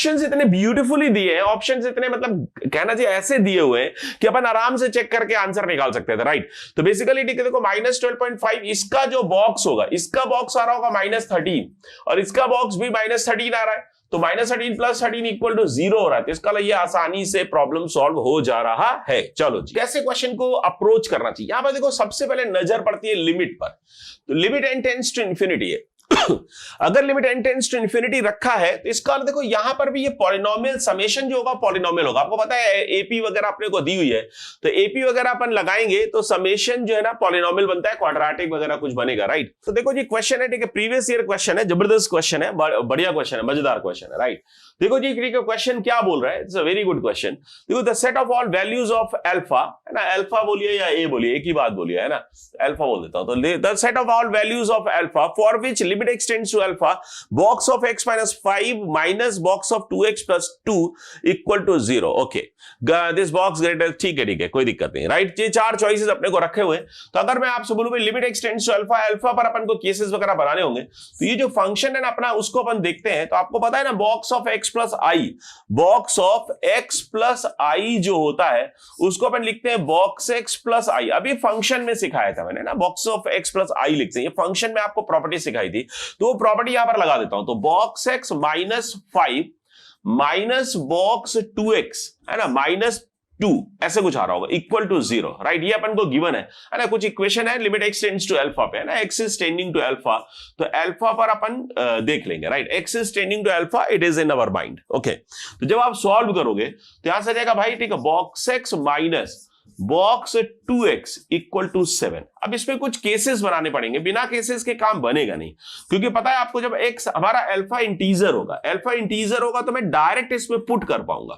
Options इतने beautifully दिए हैं, ऑप्शंस इतने मतलब कहना चाहिए ऐसे दिए हुए हैं कि अपन आराम से चेक करके आंसर निकाल सकते थे, राइट। तो बेसिकली ठीक है, देखो -12.5 इसका जो बॉक्स होगा, इसका बॉक्स आ रहा होगा -13 और इसका बॉक्स भी -13 आ रहा है, तो -13 + 13 = 0 हो रहा है। तो इसका ये आसानी से प्रॉब्लम सॉल्व हो जा रहा है। चलो जी, कैसे क्वेश्चन को अप्रोच करना चाहिए, यहां पर देखो सबसे पहले नजर पड़ती है लिमिट पर। तो limit n tends to infinity है। अगर limit n tends to infinity रखा है तो इसका देखो यहां पर भी ये पॉलिनोमियल समेशन जो होगा पॉलिनोमियल होगा। आपको पता है एपी वगैरह अपने को दी हुई है, तो एपी वगैरह अपन लगाएंगे तो समेशन जो है ना पॉलिनोमियल बनता है, क्वाड्रेटिक वगैरह कुछ बनेगा, राइट। तो देखो जी क्वेश्चन है, ठीक है, प्रीवियस ईयर क्वेश्चन है, जबरदस्त क्वेश्चन है, बढ़िया क्वेश्चन है, मजेदार क्वेश्चन है, राइट। देखो जी क्वेश्चन क्या बोल रहा है, it's a very good question. देखो the set of all values of alpha, है ना, अल्फा बोलिए या ए बोलिए, एक ही बात बोलिए, है ना, अल्फा बोल देता हूं। तो the set of all values of alpha for which limit extends to alpha box of x - 5 minus box of 2x + 2 = 0। Okay, this box greater, ठीक है, कोई दिक्कत नहीं, राइट। ये चार चॉइसेस अपने को रखे हुए हैं। तो अगर मैं आपसे बोलूं भाई limit extends to alpha, alpha पर अपन को केसेस वगैरह बनाने होंगे, तो ये जो फंक्शन है ना अपना, उसको अपन देखते हैं। तो आपको पता है ना box of x + i, box of x + i जो होता है उसको अपन लिखते हैं बॉक्स x + i। अभी फंक्शन में सिखाया था मैंने ना, बॉक्स ऑफ x + i लिखते हैं, ये फंक्शन में आपको प्रॉपर्टी सिखाई थी, तो वो प्रॉपर्टी यहां पर लगा देता हूं। तो box x - 5 minus box 2x, है ना, -2 ऐसे कुछ आ रहा होगा = 0, राइट। ये अपन को गिवन है ना, कुछ इक्वेशन है, limit x tends to alpha पे, है ना, x is tending to alpha, तो अल्फा पर अपन देख लेंगे, right. x is tending to alpha, it is in our mind, okay. तो जब आप सॉल्व करोगे तो यहां से आ जाएगा भाई, ठीक है, box x minus box 2x = 7। अब इसमें कुछ केसेस बनाने पड़ेंगे, बिना केसेस के काम बनेगा नहीं, क्योंकि पता है आपको जब x हमारा अल्फा इंटीजर होगा तो मैं डायरेक्ट इसमें पुट कर पाऊंगा।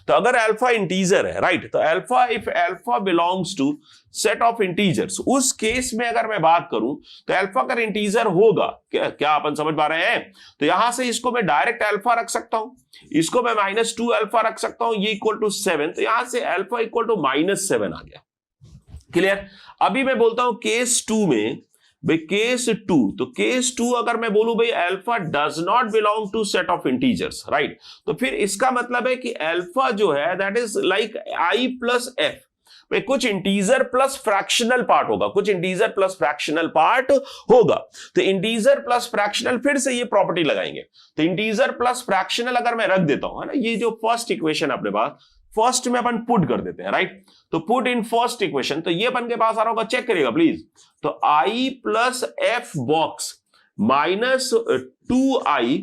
तो अगर अल्फा इंटीजर है, राइट, तो alpha, if alpha belongs to set of integers, उस केस में अगर मैं बात करूं तो अल्फा अगर इंटीजर होगा, क्या अपन समझ पा रहे हैं, तो यहां से इसको मैं डायरेक्ट अल्फा रख सकता हूं, इसको मैं -2 अल्फा रख सकता हूं, ये = 7, तो यहां से अल्फा = -7 आ गया। क्लियर। अभी मैं बोलता हूं केस 2 में, भाई केस 2, तो केस 2 अगर मैं बोलूं भाई alpha does not belong to set of integers, right, तो फिर इसका मतलब है कि अल्फा जो है that is like i + f, भाई कुछ इंटीजर प्लस फ्रैक्शनल पार्ट होगा, कुछ इंटीजर प्लस फ्रैक्शनल पार्ट होगा। तो इंटीजर प्लस फ्रैक्शनल, फिर से ये प्रॉपर्टी लगाएंगे, तो इंटीजर प्लस फ्रैक्शनल अगर मैं रख देता हूं, है ना, ये जो फर्स्ट इक्वेशन अपने पास, फर्स्ट में अपन पुट कर देते हैं, राइट। तो पुट इन फर्स्ट इक्वेशन, तो ये अपन के पास आ रहा होगा, चेक करिएगा प्लीज। तो i + f box -2i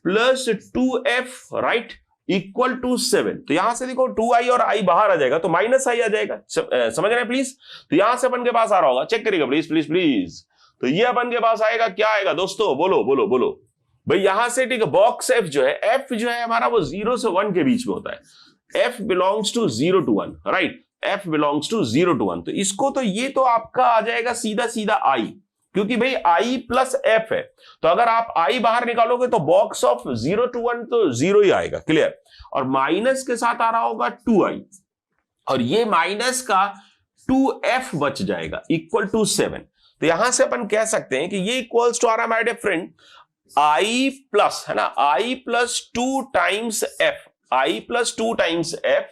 + 2f, right, = 7। तो यहां से देखो 2i और i बाहर आ जाएगा, तो -i आ जाएगा, समझ रहे हैं प्लीज। तो यहां से अपन के पास आ रहा होगा, चेक करिएगा प्लीज प्लीज प्लीज। तो ये अपन के पास आएगा, क्या आएगा दोस्तों, बोलो बोलो बोलो भाई। यहां से ठीक है, बॉक्स f जो है हमारा वो 0 से 1 के बीच में होता है, f belongs to 0 to 1, right, f belongs to 0 to 1। तो इसको तो ये तो आपका आ जाएगा सीधा सीधा i, क्योंकि भाई i + f है, तो अगर आप i बाहर निकालोगे तो बॉक्स ऑफ 0 to 1 तो 0 ही आएगा, क्लियर। और माइनस के साथ आ रहा होगा 2i, और ये माइनस का 2f बच जाएगा = 7। तो यहां से अपन कह सकते हैं कि ये इक्वल्स टू आ रहा है my dear friend i plus, है ना, i + 2 times f, i + 2 times f,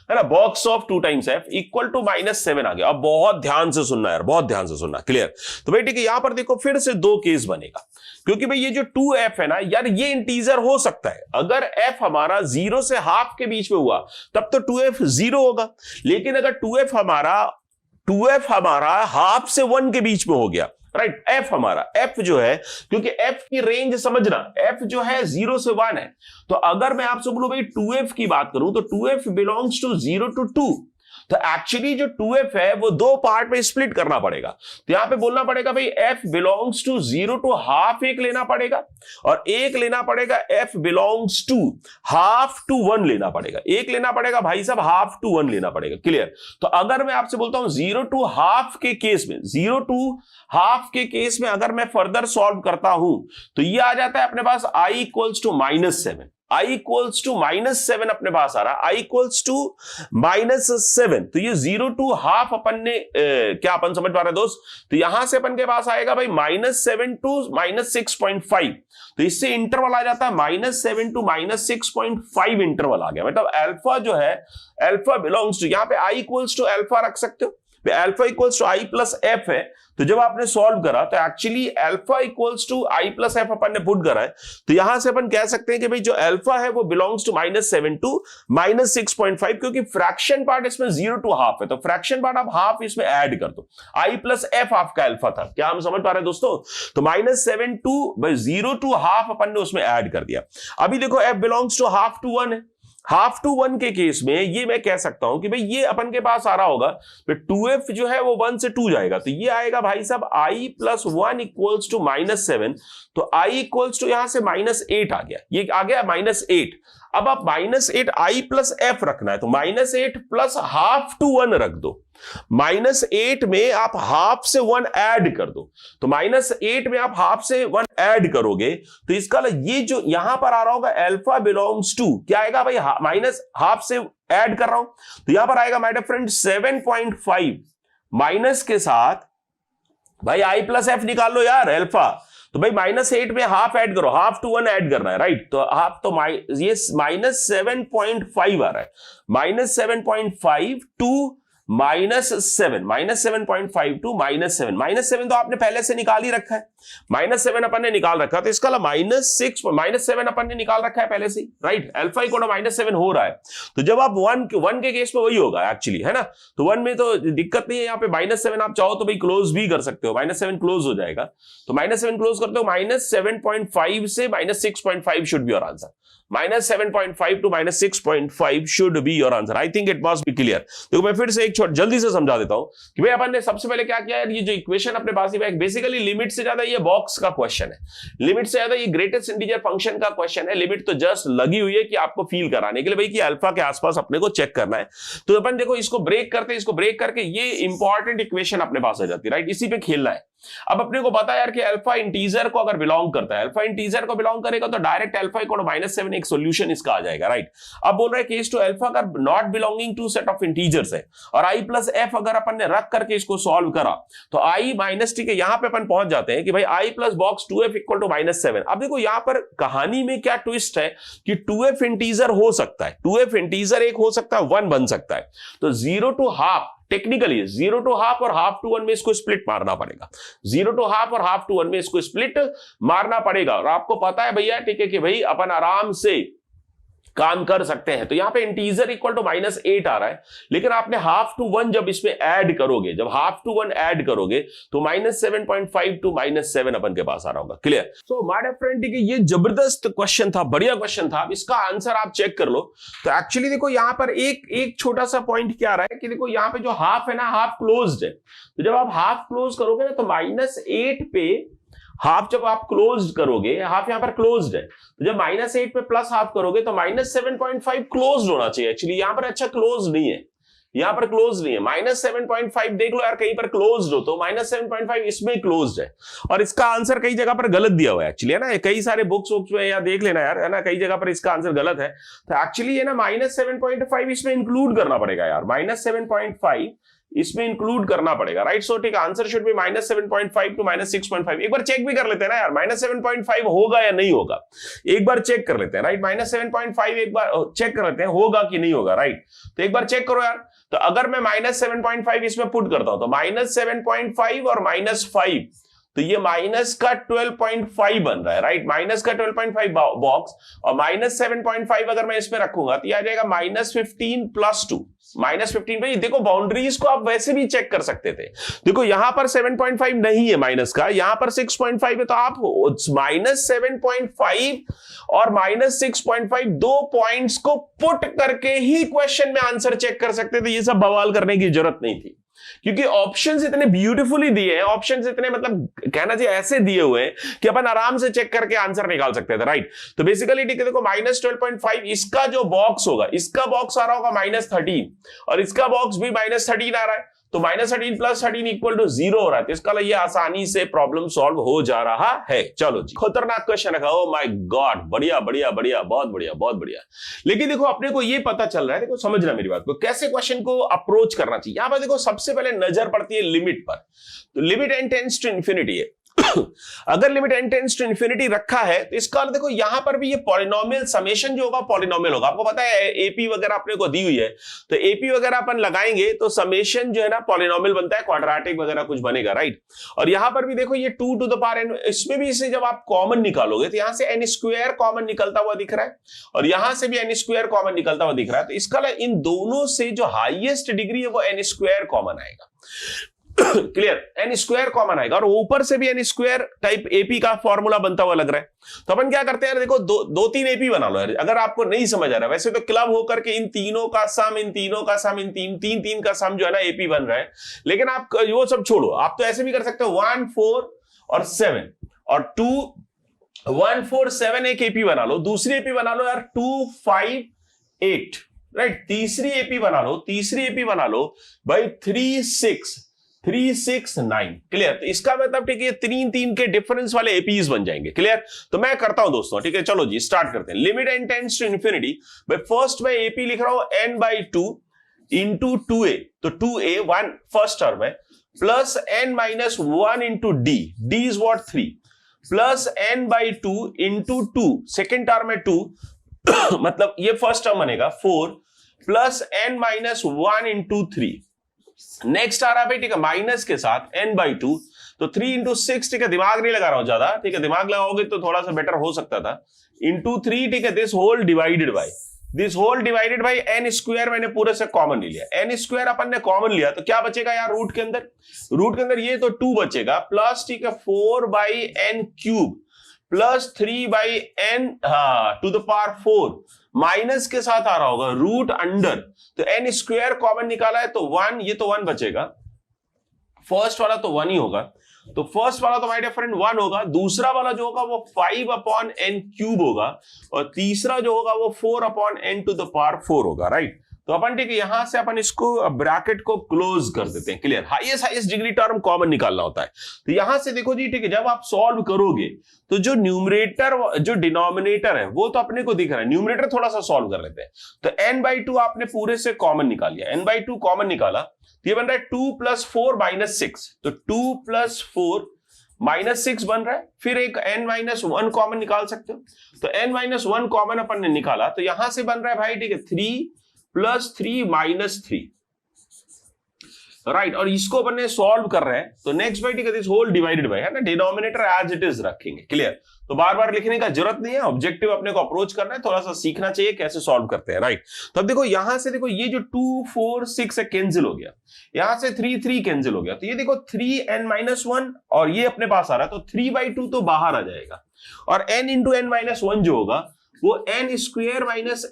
है ना, बॉक्स ऑफ 2 टाइम्स f = -7 आ गया। अब बहुत ध्यान से सुनना यार, बहुत ध्यान से सुनना, क्लियर। तो भाई ठीक है, यहां पर देखो फिर से 2 केस बनेगा, क्योंकि भाई ये जो 2f है ना यार, ये इंटीजर हो सकता है। अगर f हमारा 0 से हाफ के बीच में हुआ तब तो 2f 0 होगा, लेकिन अगर 2f हमारा हाफ से 1 के बीच में हो गया, राइट, f हमारा, f जो है, क्योंकि f की रेंज समझना, f जो है 0 से 1 है, तो अगर मैं आपसे बोलूं भाई 2f की बात करूं तो 2f बिलोंग्स टू 0 to 2, तो एक्चुअली जो 2f है वो 2 पार्ट में स्प्लिट करना पड़ेगा। तो यहां पे बोलना पड़ेगा भाई f belongs to 0 to half एक लेना पड़ेगा, और एक लेना पड़ेगा f belongs to half to 1 लेना पड़ेगा, एक लेना पड़ेगा भाई साहब हाफ टू 1 लेना पड़ेगा, क्लियर। तो अगर मैं आपसे बोलता हूं 0 to हाफ के केस में, 0 to हाफ के केस में अगर मैं फर्दर सॉल्व करता हूं तो ये आ जाता है अपने पास i = -7, i इक्वल्स टू -7 अपने पास आ रहा है, i इक्वल्स टू -7, तो ये 0 to हाफ अपन ने क्या अपन समझ पा रहे हैं दोस्त? तो यहां से अपन के पास आएगा भाई -7 to -6.5, तो इससे इंटरवल आ जाता है -7 to -6.5 इंटरवल आ गया। मतलब अल्फा जो है, अल्फा बिलोंग्स टू, यहां पे i इक्वल्स टू अल्फा रख सकते हो, alpha equals to I plus F है। तो जब आपने सॉल्व करा तो actually alpha equals to I plus F अपन ने पुट करा है, तो यहां से अपन कह सकते हैं कि भाई जो अल्फा है वो बिलोंग्स टू -7 to -6.5, क्योंकि फ्रैक्शन पार्ट इसमें 0 to हाफ है, तो फ्रैक्शन पार्ट आप हाफ इसमें ऐड कर दो। आई प्लस एफ आपका अल्फा था, क्या हम समझ पा रहे हैं दोस्तों? तो -7 to 0 to हाफ अपन ने उसमें ऐड कर दिया। अभी देखो f belongs to half to 1 है, हाफ टू 1 के केस में ये मैं कह सकता हूं कि भाई ये अपन के पास आ रहा होगा, तो 2f जो है वो 1 से 2 जाएगा, तो ये आएगा भाई साहब i प्लस 1 इक्वल्स टू -7, तो i इक्वल्स टू यहां से -8 आ गया, ये आ गया -8। अब आप -8 i प्लस f रखना है, तो -8 प्लस हाफ टू 1 रख दो, -8 में आप हाफ से 1 ऐड कर दो, तो -8 में आप हाफ से 1 ऐड करोगे, तो इसका ये जो यहां पर आ रहा होगा अल्फा बिलोंग्स टू क्या आएगा भाई, माइनस हाफ से ऐड कर रहा हूं, तो यहां पर आएगा माय डियर फ्रेंड 7.5 माइनस के साथ भाई i प्लस एफ निकाल लो यार अल्फा, तो भाई -8 में हाफ ऐड करो, हाफ टू 1 ऐड करना है, राइट? तो हाफ, तो ये -7.5 आ रहा है, -7.5 टू -7, -7.5 टू -7, -7 तो आपने पहले से निकाल ही रखा है, -7 अपन ने निकाल रखा, तो इसका -7 अपन ने निकाल रखा है पहले से, राइट? अल्फा इक्वल टू -7 हो रहा है, तो जब आप 1 के केस में वही होगा एक्चुअली, है ना? तो 1 में तो दिक्कत नहीं है, यहाँ पे -7 आप चाहो तो भाई क्लोज भी कर सकते हो, -7 क्लोज हो जाएगा, तो -7 क्लोज करते हो, -7.5 से -6.5 should be your answer, -7.5 to -6.5 should be your answer. I think it must be clear. देखो मैं फिर से एक जल्दी से समझा देता हूं कि भाई अपन ने सबसे पहले क्या किया है, ये जो इक्वेशन अपने पास ही बेसिकली लिमिट से ज्यादा ये बॉक्स का क्वेश्चन है, लिमिट से ज्यादा ये ग्रेटेस्ट इंटीजर फंक्शन का क्वेश्चन है। लिमिट तो जस्ट लगी हुई है कि आपको फील कराने के लिए भाई कि अल्फा के आसपास अपने को चेक करना है, तो अपन देखो इसको ब्रेक करते, इसको ब्रेक करके ये इंपॉर्टेंट इक्वेशन अपने पास आ जाती है, राइट? इसी पे खेलना है। अब अपने को पता है यार कि अल्फा इंटीजर को अगर बिलोंग करता है, अल्फा इंटीजर को बिलोंग करेगा तो डायरेक्ट अल्फा इक्वल टू -7 एक सॉल्यूशन इसका आ जाएगा, राइट? अब बोल रहा है केस टू अल्फा अगर not belonging to set of integers है और i प्लस एफ अगर अपन ने रख करके इसको सॉल्व करा, तो i माइनस टी के यहां पे अपन पहुंच जाते हैं कि भाई i plus box 2f equal to -7। अब देखो यहां पर कहानी में क्या ट्विस्ट है कि 2f इंटीजर हो सकता है, 2f इंटीजर एक हो सकता है, 1 बन सकता है, तो 0 to half technically 0 to half और हाफ टू 1 में इसको स्प्लिट मारना पड़ेगा, 0 to हाफ और हाफ टू 1 में इसको स्प्लिट मारना पड़ेगा। और आपको पता है भैया, ठीक है, कि भाई अपन आराम से काम कर सकते हैं। तो यहां पे इंटीजर इक्वल टू -8 आ रहा है, लेकिन आपने हाफ टू 1 जब इसमें ऐड करोगे, जब हाफ टू 1 ऐड करोगे तो -7.5 टू -7 अपन के पास आ रहा होगा। Clear? So my dear friend, ठीक है, ये जबरदस्त क्वेश्चन था, बढ़िया क्वेश्चन था। अब इसका आंसर आप चेक कर लो। तो एक्चुअली देखो यहां पर एक छोटा सा पॉइंट क्या आ रहा है कि देखो यहां पे जो हाफ है ना, हाफ क्लोज्ड है, तो जब आप हाफ क्लोज करोगे ना तो -8 पे हाफ जब आप क्लोज करोगे, हाफ यहां पर क्लोज्ड है, तो जब -8 पे प्लस हाफ करोगे तो -7.5 क्लोज्ड होना चाहिए। एक्चुअली यहां पर अच्छा क्लोज नहीं है, यहां पर क्लोज नहीं है, -7.5 देख लो यार, कहीं पर क्लोज्ड हो तो -7.5 इसमें क्लोज्ड है, और इसका आंसर कई जगह पर गलत दिया हुआ है एक्चुअली, है ना? कई सारे बुक्स में या देख लेना यार, है ना, कई जगह पर इसका आंसर गलत है। तो एक्चुअली ये ना -7.5 इसमें इंक्लूड करना पड़ेगा यार, -7.5 इसमें इंक्लूड करना पड़ेगा, राइट? सो ठीक, आंसर शुड बी -7.5 टू -6.5। एक बार चेक भी कर लेते हैं ना यार, -7.5 होगा या नहीं होगा, एक बार चेक कर लेते हैं, राइट? -7.5 एक बार चेक कर लेते हैं होगा कि नहीं होगा, राइट? तो एक बार चेक करो यार। तो अगर मैं -7.5 इसमें पुट करता हूं तो -7.5 और -5, तो ये माइनस का 12.5 बन रहा है, राइट? माइनस का 12.5 बॉक्स, और -7.5 अगर मैं इसमें रखूंगा तो ये आ जाएगा -15 + 2, -15। भाई देखो बाउंड्रीज को आप वैसे भी चेक कर सकते थे, देखो यहां पर 7.5 नहीं है माइनस का, यहां पर 6.5 है, तो आप -7.5 और -6.5 दो पॉइंट्स को पुट करके ही क्वेश्चन में आंसर चेक कर सकते थे। ये सब बवाल करने की जरूरत नहीं थी, क्योंकि ऑप्शंस इतने ब्यूटीफुली दिए हैं, ऑप्शंस इतने मतलब कहना चाहिए ऐसे दिए हुए हैं कि अपन आराम से चेक करके आंसर निकाल सकते थे, राइट? तो बेसिकली ठीक है, देखो -12.5 इसका जो बॉक्स होगा, इसका बॉक्स आ रहा होगा -13 और इसका बॉक्स भी -13 आ रहा है, तो -13 + 13 = 0 हो रहा है, तो इसका ये आसानी से प्रॉब्लम सॉल्व हो जा रहा है। चलो जी, खतरनाक क्वेश्चन रखा। ओ माय गॉड, बढ़िया बढ़िया बढ़िया, बहुत बढ़िया बहुत बढ़िया। लेकिन देखो अपने को ये पता चल रहा है, देखो समझना मेरी बात को, कैसे क्वेश्चन को अप्रोच करना चाहिए। यहां पर देखो सबसे पहले नजर पड़ती है लिमिट पर, तो limit n tends to infinity है। अगर limit n tends to infinity रखा है तो इसका अर्थ देखो यहां पर भी ये पॉलिनोमियल समेशन जो होगा पॉलिनोमियल होगा। आपको पता है एपी वगैरह अपने को दी हुई है, तो एपी वगैरह अपन लगाएंगे तो समेशन जो है ना पॉलिनोमियल बनता है, क्वाड्रेटिक वगैरह कुछ बनेगा, राइट। और यहां पर भी देखो ये 2 टू द पावर n, इसमें भी इसे जब आप कॉमन निकालोगे तो यहां से n² कॉमन निकलता हुआ दिख रहा है और यहां से भी n² कॉमन निकलता हुआ दिख रहा है। तो इसका इन दोनों से जो हाईएस्ट डिग्री है वो n² कॉमन आएगा। क्लियर, n² कॉमन आएगा और ऊपर से भी n² टाइप एपी का फॉर्मूला बनता हुआ लग रहा है। तो अपन क्या करते हैं, देखो दो तीन एपी बना लो यार, अगर आपको नहीं समझ आ रहा। वैसे तो क्लब होकर के इन तीनों का सम, इन तीनों का सम, इन तीन का सम जो है ना एपी बन रहा है। लेकिन आप वो सब छोड़ो, आप तो ऐसे भी कर सकते हो 1, 4 और 7 और 2, 1, 4, 7 एक एपी बना लो। दूसरी एपी बना लो यार 2, 5, 8, राइट। तीसरी एपी बना लो भाई 3, 6, 3, 6, 9। क्लियर, तो इसका मतलब ठीक है 3 के डिफरेंस वाले एपीज बन जाएंगे। क्लियर, तो मैं करता हूं दोस्तों, ठीक है, चलो जी स्टार्ट करते हैं। Limit n tends to infinity, भाई फर्स्ट मैं एपी लिख रहा हूं n/2 इंटू 2a, तो 2a 1 फर्स्ट टर्म है, plus n-1 into d, d is what 3, plus n/2 into 2, second term है 2 मतलब ये फर्स्ट टर्म बनेगा 4, प्लस n-1 इंटू 3। नेक्स्ट आ रहा है भाई, ठीक है, माइनस के साथ n/2, तो 3 इंटू 6, ठीक है, दिमाग नहीं लगा रहा हूं ज्यादा, ठीक है, दिमाग लगाओगे तो थोड़ा सा बेटर हो सकता था, इंटू 3, ठीक है, this whole divided bye n² मैंने पूरे से कॉमन ले लिया। n² अपन ने कॉमन लिया तो क्या बचेगा यार रूट के अंदर ये तो 2 बचेगा, प्लस ठीक है 4/n³ plus 3/n to the power 4, minus के साथ आ रहा होगा रूट अंडर, तो n² कॉमन निकाला है तो 1, ये तो 1 बचेगा, फर्स्ट वाला तो 1 ही होगा, तो फर्स्ट वाला तो माय डियर फ्रेंड 1 होगा, दूसरा वाला जो होगा वो 5/n³ होगा और तीसरा जो होगा वो 4/n टू द पावर 4 होगा, राइट। तो अपन ठीक है यहां से अपन इसको ब्रैकेट को क्लोज कर देते हैं। Clear, highest degree term common निकालना होता है। तो यहां से देखो जी, ठीक है, जब आप सॉल्व करोगे तो जो न्यूमरेटर जो डिनोमिनेटर है वो तो अपने को दिख रहा है, न्यूमरेटर थोड़ा सा सॉल्व कर लेते हैं। तो n/2 आपने पूरे से कॉमन निकाल लिया, n/2 कॉमन निकाला तो ये बन रहा है 2 + 4 - 6, तो 2 + 4 - 6 बन रहा है। फिर एक n-1 कॉमन निकाल सकते हो, तो n-1 कॉमन अपन ने निकाला तो यहां से बन रहा है भाई, ठीक है, 3 + 3 - 3, राइट। और इसको अपन ने सॉल्व कर रहे हैं तो नेक्स्ट भाई, ठीक है, दिस होल डिवाइडेड बाय, है ना, डिनोमिनेटर एज इट इज रखेंगे। क्लियर, तो बार बार लिखने का जरूरत नहीं है, ऑब्जेक्टिव अपने को अप्रोच करना है, थोड़ा सा सीखना चाहिए कैसे सॉल्व करते हैं, राइट। तो अब देखो यहां से देखो ये जो 2, 4, 6 है कैंसिल हो गया, यहां से 3, 3 कैंसिल हो गया, तो ये देखो 3n-1 और ये अपने पास आ रहा है, तो 3/2 तो बाहर आ जाएगा और n इंटू n-1 जो होगा वो n² -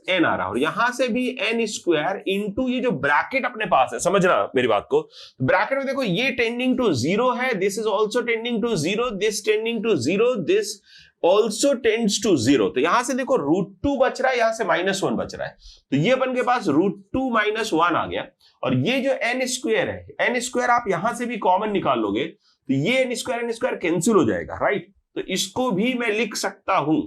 n आ रहा है और यहां से भी n² इंटू ये जो ब्रैकेट अपने पास है, समझना मेरी बात को, ब्रैकेट में देखो ये टेंडिंग टू 0 है, this is also tending to 0, this tending to 0, this also tends to 0। तो यहां से देखो √2 बच रहा है, यहां से -1 बच रहा है, तो ये अपन के पास √2 - 1 आ गया और ये जो n² है, n² आप यहां से भी कॉमन निकाल लोगे तो ये n² कैंसिल हो जाएगा, राइट। तो इसको भी मैं लिख सकता हूं,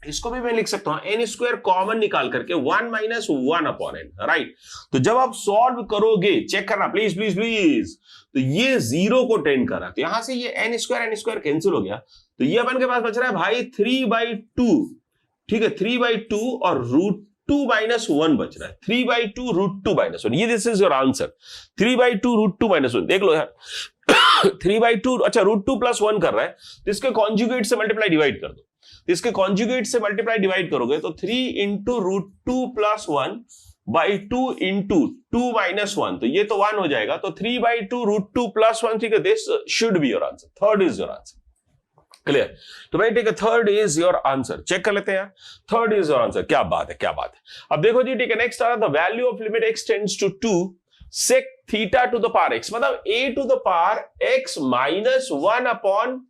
n² कॉमन निकाल करके 1 - 1/n, राइट। तो जब आप सॉल्व करोगे, चेक करना प्लीज प्लीज प्लीज, तो ये 0 को टेंड कर रहा है, तो यहां से ये n² कैंसिल हो गया, तो ये अपन के पास बच रहा है भाई 3/2, ठीक है, 3/2 और √2 - 1 बच रहा है, 3/2 √2 - 1, ये दिस इज योर आंसर, 3/2 √2 - 1। देख लो यार 3/2, अच्छा √2 + 1 कर रहा है तो इसके कॉन्जुगेट से मल्टीप्लाई डिवाइड कर दो, तो इसके कॉन्जुगेट से मल्टीप्लाई डिवाइड करोगे तो 3 इंटू √2 + 1 by 2 इंटू 2 - 1, तो ये तो 1 हो जाएगा, तो 3/2 √2 + 1, ठीक है, this should be your answer, third is your answer. Clear, तो भाई ठीक है, third is your answer, check कर लेते हैं यार, थर्ड इज योर आंसर। क्या बात है, क्या बात है। अब देखो जी, ठीक है, नेक्स्ट आ रहा है the value of limit x tends to 2 sec theta to the power x, मतलब a to the power x -1 upon,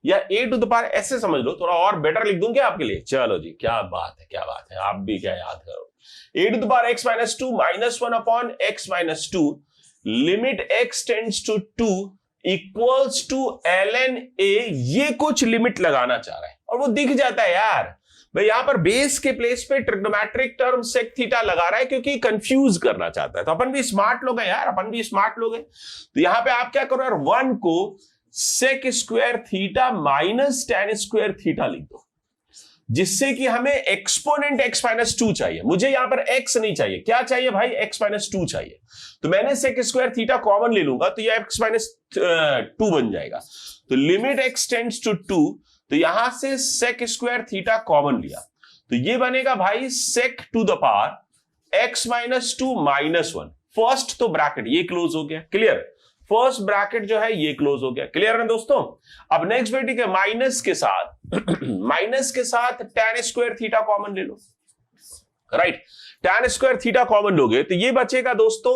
या a टू द पावर ऐसे समझ लो, थोड़ा और बेटर लिख दूं क्या आपके लिए। चलो जी, क्या बात है, क्या बात है, आप भी क्या याद करो, a to the power x -2 -1 upon x -2, limit x tends to 2 equals to ln a, ये कुछ लिमिट लगाना चाह रहा है और वो दिख जाता है यार भाई, यहां पर बेस के प्लेस पे ट्रिग्नोमेट्रिक टर्म सेक थीटा लगा रहा है क्योंकि कंफ्यूज करना चाहता है। तो अपन भी स्मार्ट लोग हैं यार, अपन भी स्मार्ट लोग हैं। तो यहां पे आप क्या करो यार, 1 को sec square theta minus tan square theta लिख दो, जिससे कि हमें एक्सपोनेंट x माइनस 2 चाहिए। मुझे यहां पर x नहीं चाहिए, क्या चाहिए भाई, x माइनस 2 चाहिए। तो मैंने सेक स्क्वायर थीटा कॉमन ले लूंगा तो ये x माइनस 2 बन जाएगा। तो लिमिट x टेंड्स टू 2, तो यहां से सेक स्क्वायर थीटा कॉमन लिया तो ये बनेगा भाई sec to the power x minus 2 minus 1। First तो ब्रैकेट ये क्लोज हो गया, क्लियर। फर्स्ट ब्रैकेट जो है ये क्लोज हो गया, क्लियर है दोस्तों। अब नेक्स्ट बेटी के माइनस के साथ tan स्क्वायर थीटा कॉमन ले लो, right. tan square theta common लोगे तो ये बचेगा दोस्तों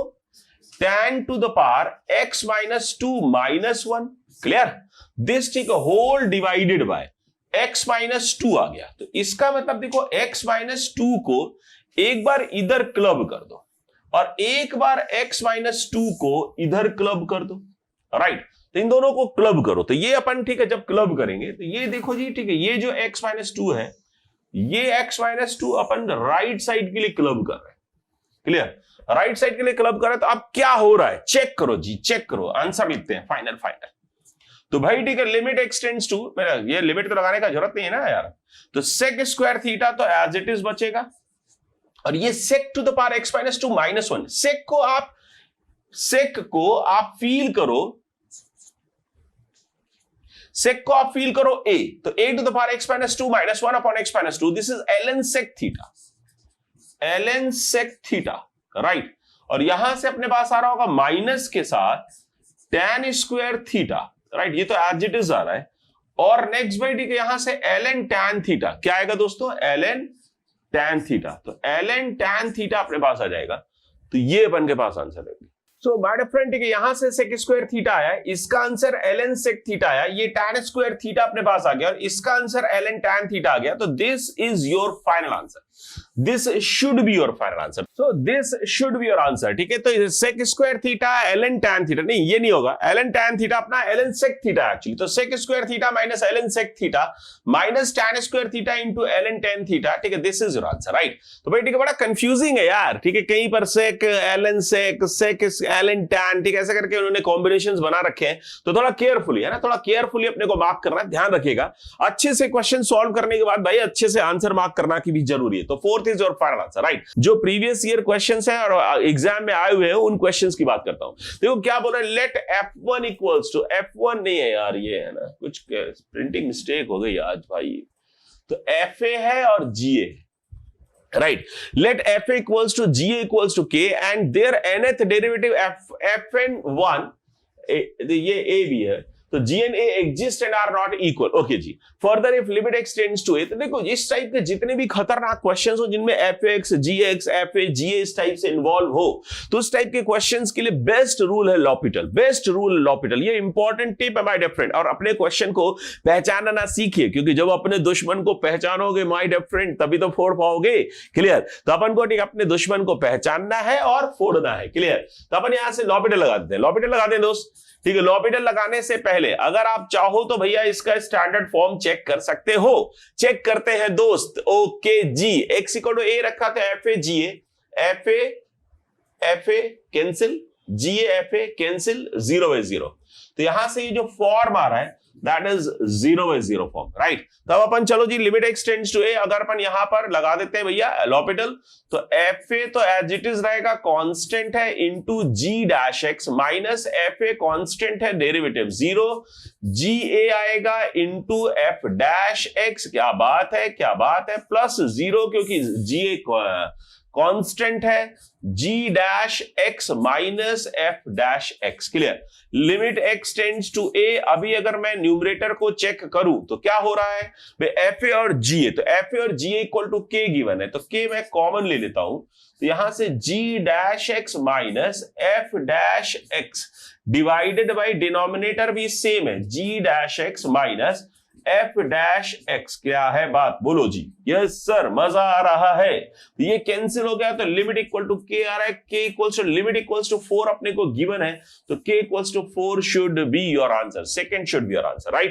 tan to the power x minus 2 minus 1, clear. This ठीक whole divided by x minus 2 आ गया। तो इसका मतलब देखो x माइनस 2 को एक बार इधर क्लब कर दो और एक बार x माइनस 2 को इधर क्लब कर दो, राइट। तो इन दोनों को क्लब करो तो ये अपन ठीक है जब क्लब करेंगे तो ये देखो जी ठीक है, ये जो x माइनस 2 है ये x माइनस 2 अपन राइट साइड के लिए क्लब कर रहे हैं, क्लियर। राइट साइड के लिए क्लब कर रहे हैं तो अब क्या हो रहा है चेक करो जी, चेक करो, आंसर लिखते हैं फाइनल। तो भाई ठीक है, लिमिट x टेंड्स टू, ये लिमिट तो लगाने का जरूरत नहीं है ना यार। तो सेक स्क्वायर थीटा तो एज इट इज बचेगा और ये sec to the power x minus 2 minus 1। Sec को आप फील करो, सेक को आप फील करो a, तो a to the power x minus 2 minus 1 upon x minus 2, this is ln sec theta, ln sec theta, right. और यहां से अपने पास आ रहा होगा माइनस के साथ tan स्क्वायर थीटा, राइट। ये तो एज इट इज आ रहा है। और नेक्स्ट बाई ठीक है, यहां से ln tan थीटा क्या आएगा दोस्तों, ln tan थीटा। तो ln tan थीटा अपने पास आ जाएगा, तो ये अपन के पास आंसर है। सो माय डियर फ्रेंड ठीक है, यहां से सेक स्क्वायर थीटा आया, इसका आंसर ln सेक थीटा आया, ये tan स्क्वायर थीटा अपने पास आ गया और इसका आंसर ln tan थीटा आ गया। तो this is your final answer, this should be your final answer. So this should be your answer, ठीक है। तो sec square theta ln tan theta, नहीं ये नहीं होगा, ln tan थीटा अपना ln सेक थीटा एक्चुअली। तो sec square theta minus ln sec theta minus tan square theta into ln tan theta, ठीक है। This is your answer, right. तो भाई ठीक है, बड़ा कंफ्यूजिंग है यार, ठीक है। कहीं पर सेक ln सेक ln tan, ठीक है, ऐसे करके उन्होंने कॉम्बिनेशंस बना रखे हैं। तो थोड़ा केयरफुली है ना, थोड़ा केयरफुली अपने को मार्क करना, ध्यान रखिएगा। अच्छे से क्वेश्चन सॉल्व करने के बाद भाई अच्छे से आंसर मार्क करना की भी जरूरी है। तो fourth is your final answer, right. जो प्रीवियस ईयर क्वेश्चंस हैं और एग्जाम में आए हुए हैं उन क्वेश्चंस की बात करता हूं। देखो क्या बोल रहा है, late f1 equals to, f1 नहीं है यार, ये है ना कुछ प्रिंटिंग मिस्टेक हो गई आज भाई। तो fa है और ga, right. Let fa equals to ga equals to k and their nth derivative fn1, ये a भी है, तो g and a exist and are not equal, okay ji. Further if limit x tends to a, तो देखो इस type के जितने भी खतरनाक क्वेश्चंस हो जिनमें fx, gx, fa, ga इस टाइप से इन्वॉल्व हो, तो उस टाइप के क्वेश्चंस के लिए बेस्ट रूल है लॉपिटल, बेस्ट रूल लॉपिटल। ये इंपॉर्टेंट टिप है माय डियर फ्रेंड। और अपने क्वेश्चन को पहचानना सीखिए, क्योंकि जब अपने दुश्मन को पहचानोगे माय डियर फ्रेंड तभी तो फोड़ पाओगे, क्लियर। तो अपन को ठीक अपने दुश्मन को पहचानना है और फोड़ना है, क्लियर। तो अपन यहां से लॉपिटल लगा देते हैं, लॉपिटल लगा दें दोस्त, ठीक है। लॉपिटल लगाने से पहले अगर आप चाहो तो भैया इसका स्टैंडर्ड फॉर्म चेक कर सकते हो, चेक करते हैं दोस्त। ओके जी, x इक्वल टू a रखा था, fa ga, fa cancel, ga fa cancel, 0/0। तो यहां से ये जो फॉर्म आ रहा है दैट इज 0/0 फॉर्म, राइट। तब अपन चलो जी limit x tends to a, अगर अपन यहां पर लगा देते हैं भैया लॉपिटल, तो fa तो एज इट इज रहेगा कांस्टेंट है into g dash x minus fa constant है डेरिवेटिव 0, ga आएगा इनटू f डैश x, क्या बात है क्या बात है, प्लस 0 क्योंकि ga कांस्टेंट है, g dash x minus f dash x, clear. Limit x tends to a, अभी अगर मैं न्यूमरेटर को चेक करूं तो क्या हो रहा है, fa और ga, तो fa और ga equal to k given है, तो k मैं कॉमन ले लेता हूं, तो यहां से g dash x minus f dash x divided by denominator भी सेम है, g dash x minus F dash x. क्या है बात, बोलो जी। यस सर, मजा आ रहा है। ये कैंसिल हो गया तो लिमिट इक्वल टू के आ रहा है, k equals to limit equals to 4 अपने को गिवन है, तो k equals to 4 should be your answer, second should be your answer, right.